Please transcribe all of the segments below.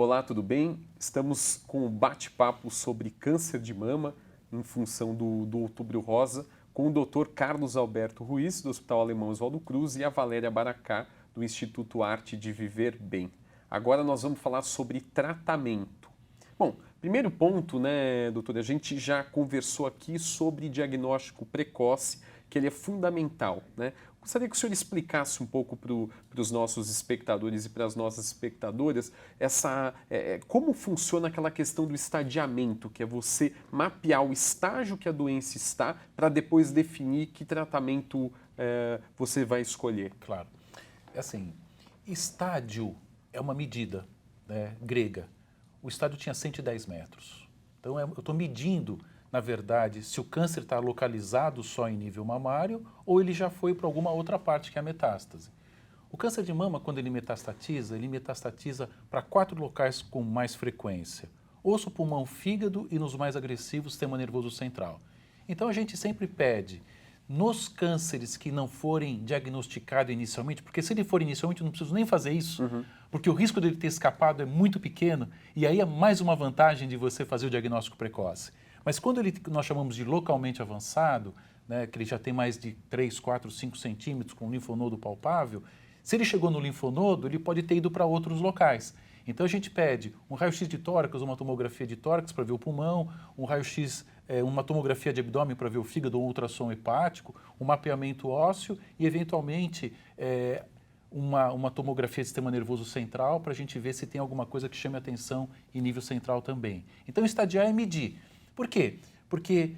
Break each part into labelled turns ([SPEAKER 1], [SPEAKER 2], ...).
[SPEAKER 1] Olá, tudo bem? Estamos com um bate-papo sobre câncer de mama em função do Outubro Rosa com o Dr. Carlos Alberto Ruiz, do Hospital Alemão Oswaldo Cruz, e a Valéria Baracá, do Instituto Arte de Viver Bem. Agora nós vamos falar sobre tratamento. Bom, primeiro ponto, né, doutor, a gente já conversou aqui sobre diagnóstico precoce, que ele é fundamental, né? Gostaria que o senhor explicasse um pouco para os nossos espectadores e para as nossas espectadoras como funciona aquela questão do estadiamento, que é você mapear o estágio que a doença está para depois definir que tratamento você vai escolher.
[SPEAKER 2] Claro. É assim, estádio é uma medida, né, grega. O estádio tinha 110 metros. Então, eu estou medindo, na verdade, se o câncer está localizado só em nível mamário ou ele já foi para alguma outra parte que é a metástase. O câncer de mama, quando ele metastatiza para 4 locais com mais frequência. Osso, pulmão, fígado e nos mais agressivos, sistema nervoso central. Então, a gente sempre pede, nos cânceres que não forem diagnosticados inicialmente, porque se ele for inicialmente, eu não preciso nem fazer isso, porque o risco dele ter escapado é muito pequeno, e aí é mais uma vantagem de você fazer o diagnóstico precoce. Mas quando nós chamamos de localmente avançado, né, que ele já tem mais de 3, 4, 5 centímetros com linfonodo palpável, se ele chegou no linfonodo, ele pode ter ido para outros locais. Então a gente pede um raio-x de tórax, uma tomografia de tórax para ver o pulmão, um raio-x, uma tomografia de abdômen para ver o fígado, um ultrassom hepático, um mapeamento ósseo e, eventualmente, uma tomografia de sistema nervoso central para a gente ver se tem alguma coisa que chame a atenção em nível central também. Então, estadiar é medir. Por quê? Porque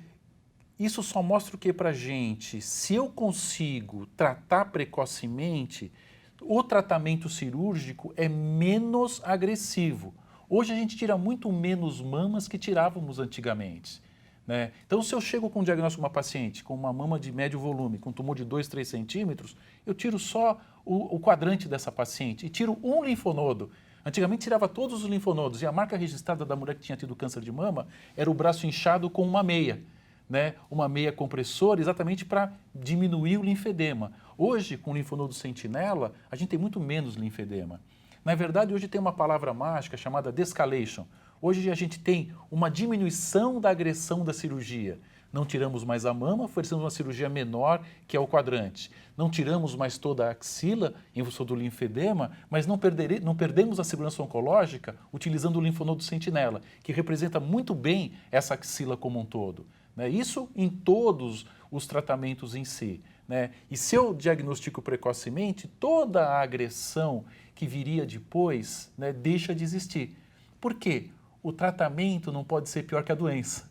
[SPEAKER 2] isso só mostra o que para a gente? Se eu consigo tratar precocemente, o tratamento cirúrgico é menos agressivo. Hoje a gente tira muito menos mamas que tirávamos antigamente, né? Então, se eu chego com um diagnóstico de uma paciente com uma mama de médio volume, com tumor de 2, 3 centímetros, eu tiro só o quadrante dessa paciente e tiro um linfonodo. Antigamente tirava todos os linfonodos e a marca registrada da mulher que tinha tido câncer de mama era o braço inchado com uma meia, né? Uma meia compressora exatamente para diminuir o linfedema. Hoje, com o linfonodo sentinela, a gente tem muito menos linfedema. Na verdade, hoje tem uma palavra mágica chamada descalation. Hoje a gente tem uma diminuição da agressão da cirurgia. Não tiramos mais a mama, oferecemos uma cirurgia menor, que é o quadrante. Não tiramos mais toda a axila em função do linfedema, mas não perdemos a segurança oncológica utilizando o linfonodo sentinela, que representa muito bem essa axila como um todo, né? Isso em todos os tratamentos em si, né? E se eu diagnostico precocemente, toda a agressão que viria depois, né, deixa de existir. Por quê? O tratamento não pode ser pior que a doença.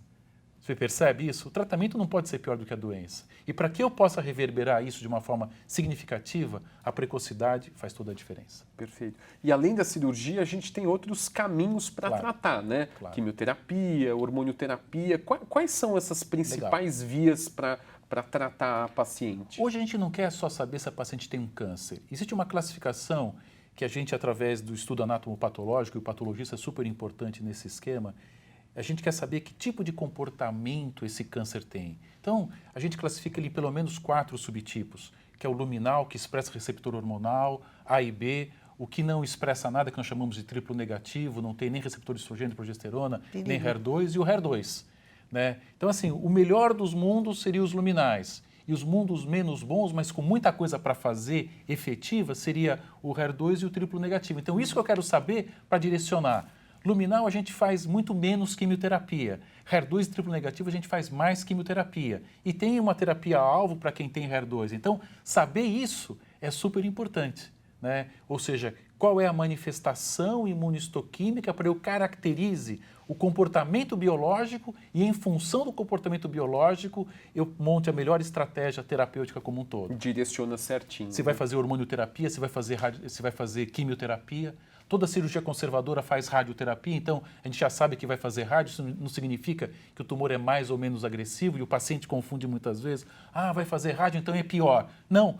[SPEAKER 2] Você percebe isso? O tratamento não pode ser pior do que a doença. E para que eu possa reverberar isso de uma forma significativa, a precocidade faz toda a diferença.
[SPEAKER 1] Perfeito. E além da cirurgia, a gente tem outros caminhos para tratar, né?
[SPEAKER 2] Claro.
[SPEAKER 1] Quimioterapia, hormonioterapia. Quais são essas principais vias para tratar a paciente?
[SPEAKER 2] Hoje a gente não quer só saber se a paciente tem um câncer. Existe uma classificação que a gente, através do estudo anatomopatológico, e o patologista é super importante nesse esquema, a gente quer saber que tipo de comportamento esse câncer tem. Então, a gente classifica ele em pelo menos 4 subtipos, que é o luminal, que expressa receptor hormonal, A e B, o que não expressa nada, que nós chamamos de triplo negativo, não tem nem receptor de estrogênio e progesterona, nem HER2, e o HER2, né? Então, assim, o melhor dos mundos seria os luminais. E os mundos menos bons, mas com muita coisa para fazer efetiva, seria o HER2 e o triplo negativo. Então, isso que eu quero saber para direcionar. Luminal a gente faz muito menos quimioterapia. HER2 e triplo negativo a gente faz mais quimioterapia. E tem uma terapia-alvo para quem tem HER2. Então, saber isso é super importante, né? Ou seja, qual é a manifestação imunistoquímica para eu caracterize o comportamento biológico e, em função do comportamento biológico, eu monte a melhor estratégia terapêutica como um todo.
[SPEAKER 1] Direciona certinho.
[SPEAKER 2] Você vai fazer hormonioterapia, você vai fazer quimioterapia. Toda cirurgia conservadora faz radioterapia, então a gente já sabe que vai fazer rádio, isso não significa que o tumor é mais ou menos agressivo e o paciente confunde muitas vezes. Ah, vai fazer rádio, então é pior. Não,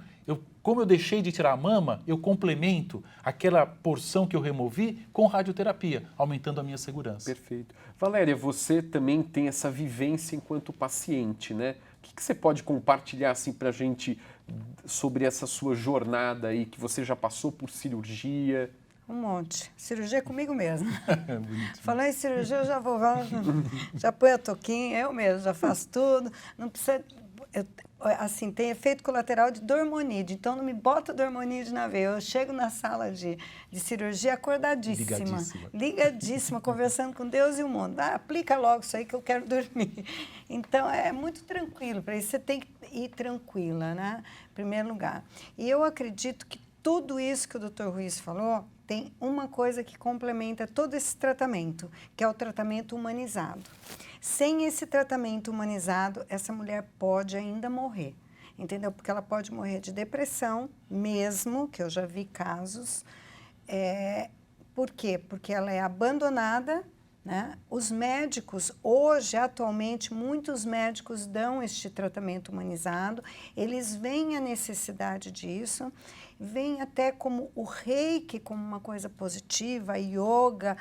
[SPEAKER 2] como eu deixei de tirar a mama, eu complemento aquela porção que eu removi com radioterapia, aumentando a minha segurança.
[SPEAKER 1] Perfeito. Valéria, você também tem essa vivência enquanto paciente, né? O que você pode compartilhar assim, para a gente sobre essa sua jornada aí, que você já passou por cirurgia?
[SPEAKER 3] Um monte. Cirurgia comigo mesmo.
[SPEAKER 2] Bonitinho.
[SPEAKER 3] Falando em cirurgia, eu já vou, já põe a toquinha, eu mesmo, já faço tudo. Não precisa... assim, tem efeito colateral de dormonide, então não me bota dormonide na veia. Eu chego na sala de cirurgia acordadíssima, ligadíssima, conversando com Deus e o mundo. Aplica logo isso aí que eu quero dormir. Então, é muito tranquilo. Para isso, você tem que ir tranquila, né? Em primeiro lugar. E eu acredito que tudo isso que o Dr. Ruiz falou, tem uma coisa que complementa todo esse tratamento, que é o tratamento humanizado. Sem esse tratamento humanizado, essa mulher pode ainda morrer, entendeu? Porque ela pode morrer de depressão mesmo, que eu já vi casos. Por quê? Porque ela é abandonada, né? Os médicos, hoje, atualmente, muitos médicos dão este tratamento humanizado, eles veem a necessidade disso, veem até como o reiki como uma coisa positiva, a yoga,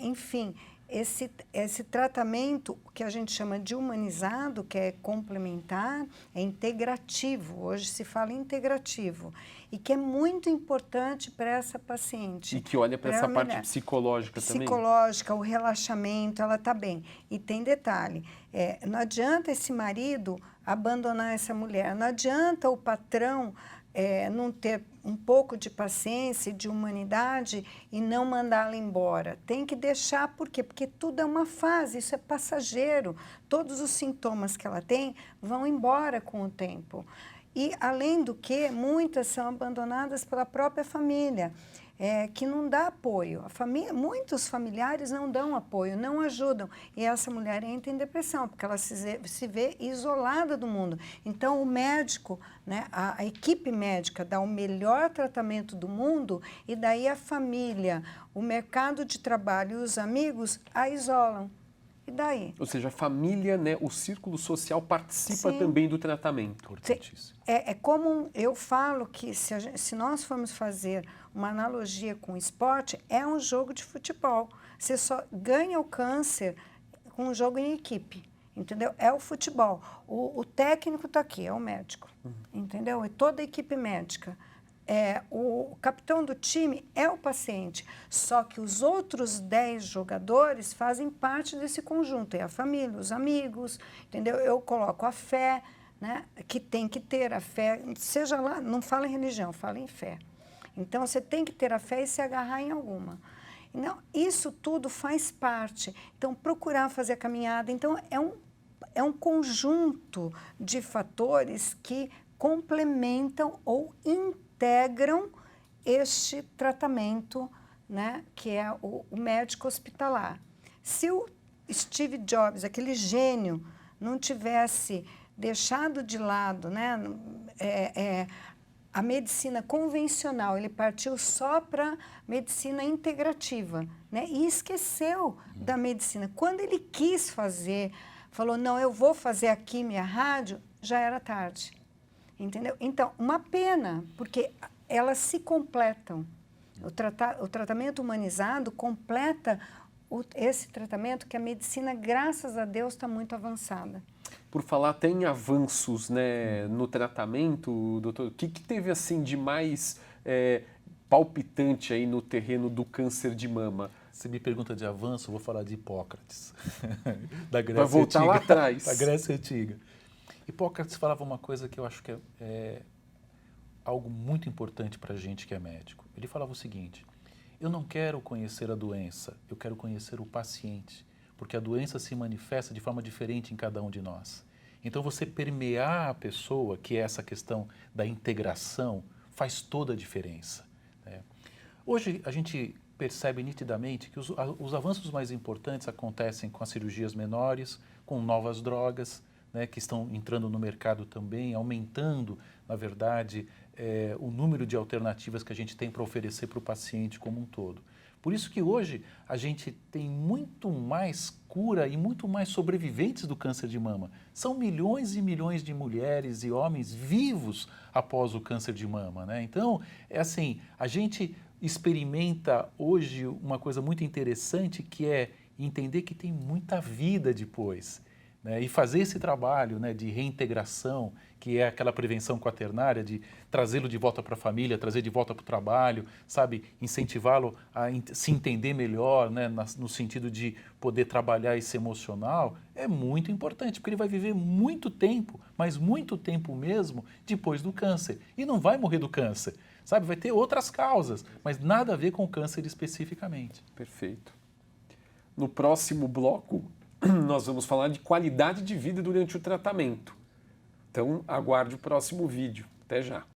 [SPEAKER 3] enfim, esse tratamento que a gente chama de humanizado, que é complementar, é integrativo, hoje se fala integrativo, e que é muito importante para essa paciente.
[SPEAKER 1] E que olha para essa parte psicológica também.
[SPEAKER 3] Psicológica, o relaxamento, ela está bem. E tem detalhe, não adianta esse marido abandonar essa mulher, não adianta o patrão não ter um pouco de paciência e de humanidade e não mandá-la embora. Tem que deixar, por quê? Porque tudo é uma fase, isso é passageiro. Todos os sintomas que ela tem vão embora com o tempo. E, além do que, muitas são abandonadas pela própria família, que não dá apoio. Muitos familiares não dão apoio, não ajudam. E essa mulher entra em depressão, porque ela se vê isolada do mundo. Então, o médico, né, a equipe médica dá o melhor tratamento do mundo e daí a família, o mercado de trabalho e os amigos a isolam. E daí?
[SPEAKER 1] Ou seja, a família, né, o círculo social participa também do tratamento.
[SPEAKER 2] Importantíssimo.
[SPEAKER 3] É como eu falo que se nós formos fazer uma analogia com o esporte, é um jogo de futebol. Você só ganha o câncer com um jogo em equipe, entendeu? É o futebol. O técnico está aqui, é o médico, entendeu? E toda a equipe médica. O capitão do time é o paciente, só que os outros 10 jogadores fazem parte desse conjunto, é a família, os amigos, entendeu? Eu coloco a fé, né, que tem que ter a fé, seja lá, não fala em religião, fala em fé. Então, você tem que ter a fé e se agarrar em alguma. Então, isso tudo faz parte. Então, procurar fazer a caminhada. Então, é um conjunto de fatores que complementam ou integram este tratamento, né, que é o médico hospitalar. Se o Steve Jobs, aquele gênio, não tivesse deixado de lado, né, a medicina convencional, ele partiu só para medicina integrativa, né, e esqueceu da medicina. Quando ele quis fazer, falou, não, eu vou fazer a químio e a rádio, já era tarde. Entendeu? Então, uma pena, porque elas se completam. O tratamento humanizado completa esse tratamento que a medicina, graças a Deus, está muito avançada.
[SPEAKER 1] Por falar até em avanços, né, no tratamento, doutor, o que teve assim de mais palpitante aí no terreno do câncer de mama?
[SPEAKER 2] Você me pergunta de avanço, eu vou falar de Hipócrates, da Grécia
[SPEAKER 1] Vai voltar
[SPEAKER 2] Antiga.
[SPEAKER 1] lá atrás.
[SPEAKER 2] Da Grécia Antiga. Hipócrates falava uma coisa que eu acho que é algo muito importante para a gente que é médico. Ele falava o seguinte, eu não quero conhecer a doença, eu quero conhecer o paciente, porque a doença se manifesta de forma diferente em cada um de nós. Então, você permear a pessoa, que é essa questão da integração, faz toda a diferença, né? Hoje, a gente percebe nitidamente que os avanços mais importantes acontecem com as cirurgias menores, com novas drogas, né, que estão entrando no mercado também, aumentando, na verdade, o número de alternativas que a gente tem para oferecer para o paciente como um todo. Por isso que hoje a gente tem muito mais cura e muito mais sobreviventes do câncer de mama. São milhões e milhões de mulheres e homens vivos após o câncer de mama, né? Então, assim, a gente experimenta hoje uma coisa muito interessante que é entender que tem muita vida depois. né? E fazer esse trabalho, né, de reintegração, que é aquela prevenção quaternária, de trazê-lo de volta para a família, trazer de volta para o trabalho, sabe, incentivá-lo a se entender melhor, né, no sentido de poder trabalhar esse emocional, é muito importante, porque ele vai viver muito tempo, mas muito tempo mesmo, depois do câncer. E não vai morrer do câncer, sabe, vai ter outras causas, mas nada a ver com o câncer especificamente.
[SPEAKER 1] Perfeito. No próximo bloco, nós vamos falar de qualidade de vida durante o tratamento. Então, aguarde o próximo vídeo. Até já!